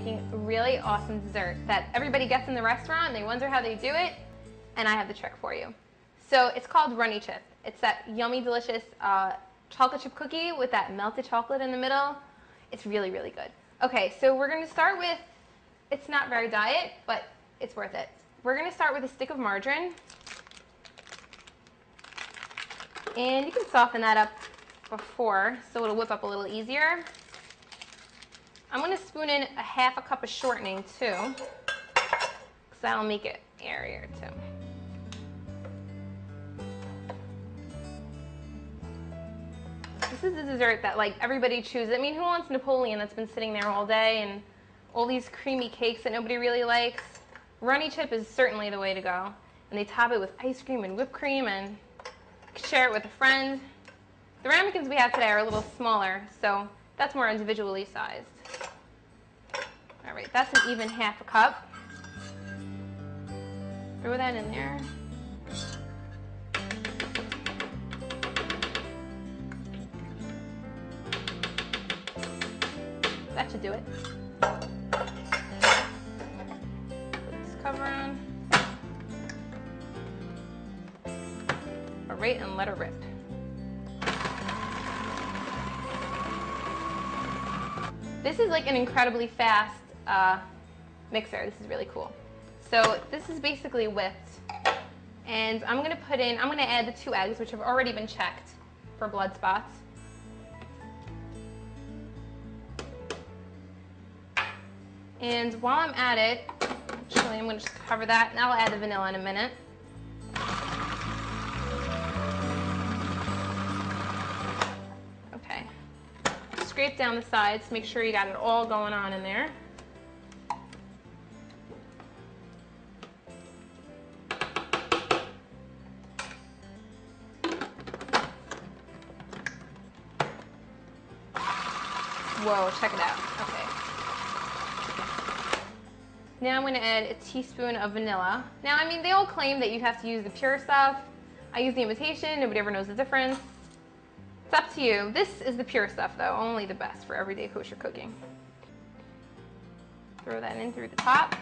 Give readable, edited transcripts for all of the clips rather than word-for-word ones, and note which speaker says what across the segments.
Speaker 1: making a really awesome dessert that everybody gets in the restaurant and they wonder how they do it, and I have the trick for you. So it's called Runny Chip. It's that yummy, delicious chocolate chip cookie with that melted chocolate in the middle. It's really, really good. Okay, so we're going to start with, it's not very diet, but it's worth it. We're going to start with a stick of margarine. And you can soften that up before so it'll whip up a little easier. I'm going to spoon in a half a cup of shortening too, because that'll make it airier too. This is a dessert that like everybody chooses. I mean, who wants Napoleon that's been sitting there all day and all these creamy cakes that nobody really likes? Runny Chip is certainly the way to go. And they top it with ice cream and whipped cream and share it with a friend. The ramekins we have today are a little smaller, so that's more individually sized. All right, that's an even half a cup. Throw that in there. That should do it. Put this cover on. All right, and let her rip. This is like an incredibly fast mixer. This is really cool. So this is basically whipped, and I'm gonna add the 2 eggs, which have already been checked for blood spots. And while I'm at it, actually I'm gonna just cover that, and I'll add the vanilla in a minute. Okay. Scrape down the sides, make sure you got it all going on in there. Whoa, check it out. Okay. Now I'm going to add a teaspoon of vanilla. Now, I mean, they all claim that you have to use the pure stuff. I use the imitation. Nobody ever knows the difference. It's up to you. This is the pure stuff, though. Only the best for everyday kosher cooking. Throw that in through the top.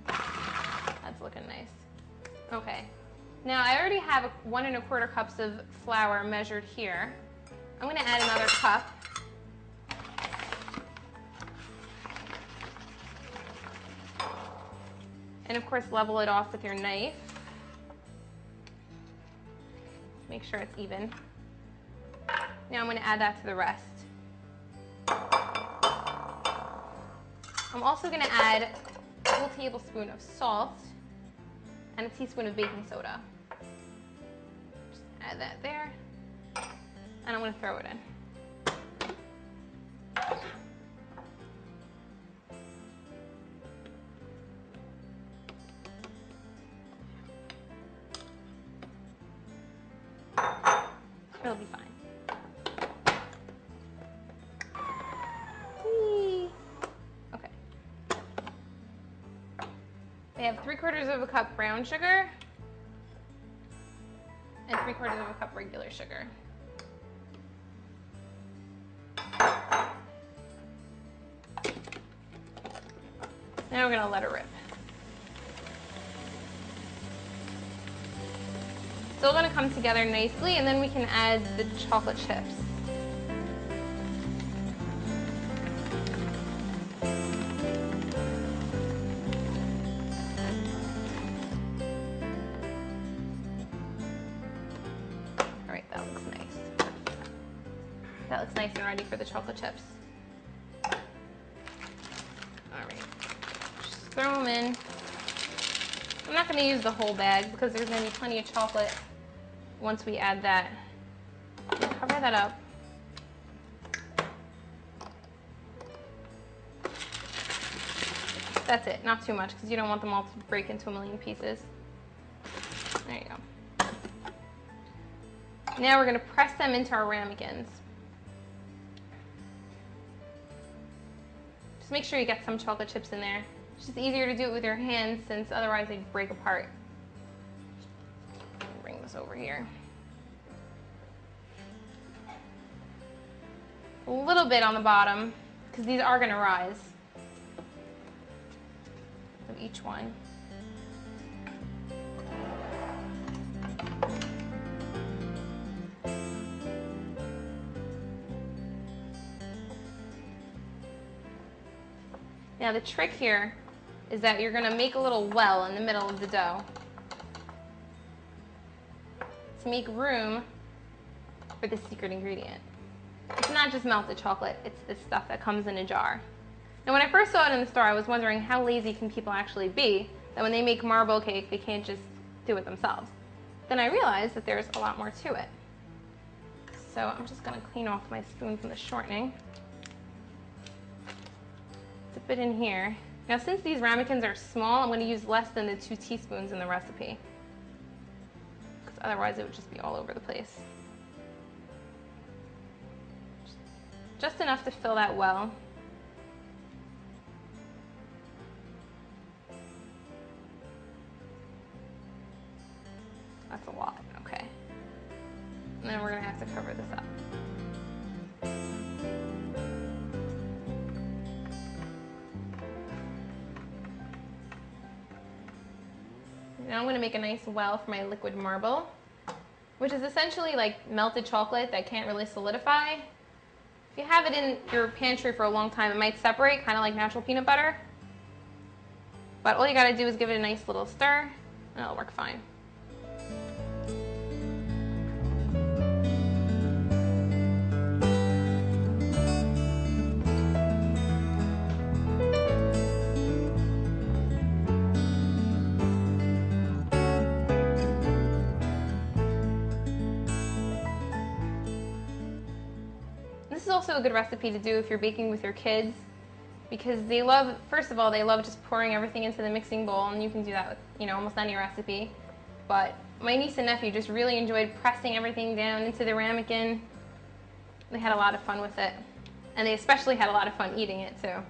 Speaker 1: That's looking nice. Okay. Now I already have 1 1/4 cups of flour measured here. I'm going to add another cup. And of course level it off with your knife. Make sure it's even. Now I'm going to add that to the rest. I'm also going to add a whole tablespoon of salt and a teaspoon of baking soda. Just add that there, and I'm going to throw it in. It'll be fine. Whee! Okay. I have 3/4 cup brown sugar and 3/4 cup regular sugar. Now we're going to let it rip. It's all going to come together nicely, and then we can add the chocolate chips. All right, that looks nice. That looks nice and ready for the chocolate chips. All right, just throw them in. I'm not going to use the whole bag because there's going to be plenty of chocolate once we add that. Cover that up. That's it, not too much because you don't want them all to break into a million pieces. There you go. Now we're going to press them into our ramekins. Just make sure you get some chocolate chips in there. It's just easier to do it with your hands since otherwise they'd break apart. Bring this over here. a little bit on the bottom because these are going to rise of each one. Now the trick here is that you're going to make a little well in the middle of the dough to make room for the secret ingredient. It's not just melted chocolate, it's the stuff that comes in a jar. Now when I first saw it in the store, I was wondering how lazy can people actually be that when they make marble cake, they can't just do it themselves. Then I realized that there's a lot more to it. So I'm just going to clean off my spoon from the shortening. Dip it in here. Now since these ramekins are small, I'm going to use less than the 2 teaspoons in the recipe, because otherwise it would just be all over the place. Just enough to fill that well. That's a lot, okay. And then we're going to have to cover this up. Now I'm going to make a nice well for my liquid marble, which is essentially like melted chocolate that can't really solidify. If you have it in your pantry for a long time, it might separate, kind of like natural peanut butter. But all you got to do is give it a nice little stir, and it'll work fine. This is also a good recipe to do if you're baking with your kids, because they love, first of all, they love just pouring everything into the mixing bowl, and you can do that with, you know, almost any recipe. But my niece and nephew just really enjoyed pressing everything down into the ramekin. They had a lot of fun with it, and they especially had a lot of fun eating it too.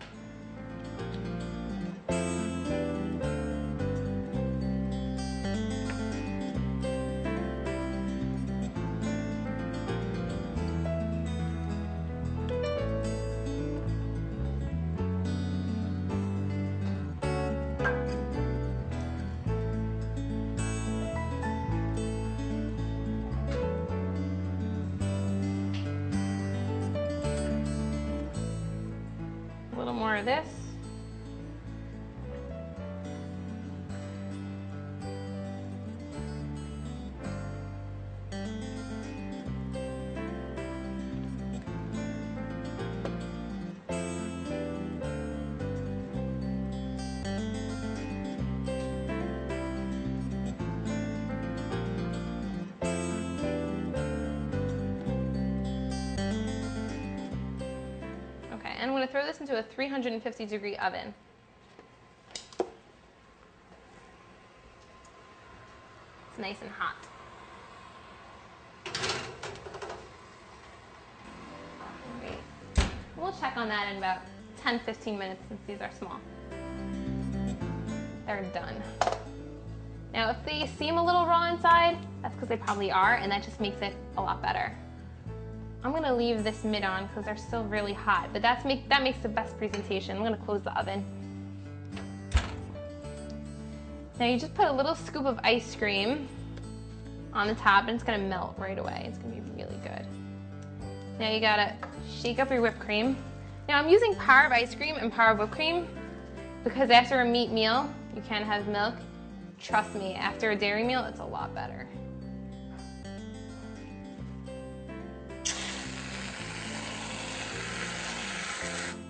Speaker 1: A little more of this. And I'm going to throw this into a 350-degree oven. It's nice and hot. Great. We'll check on that in about 10-15 minutes since these are small. They're done. Now if they seem a little raw inside, that's because they probably are, and that just makes it a lot better. I'm going to leave this mid on because they're still really hot, but that makes the best presentation. I'm going to close the oven. Now you just put a little scoop of ice cream on the top, and it's going to melt right away. It's going to be really good. Now you got to shake up your whipped cream. Now I'm using Power of Ice Cream and Power of Whipped Cream because after a meat meal, you can't have milk. Trust me, after a dairy meal, it's a lot better.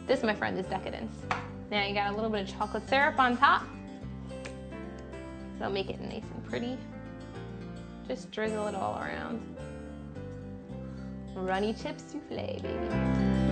Speaker 1: This, my friend, is decadence. Now you got a little bit of chocolate syrup on top. That'll make it nice and pretty. Just drizzle it all around. Runny chip souffle, baby.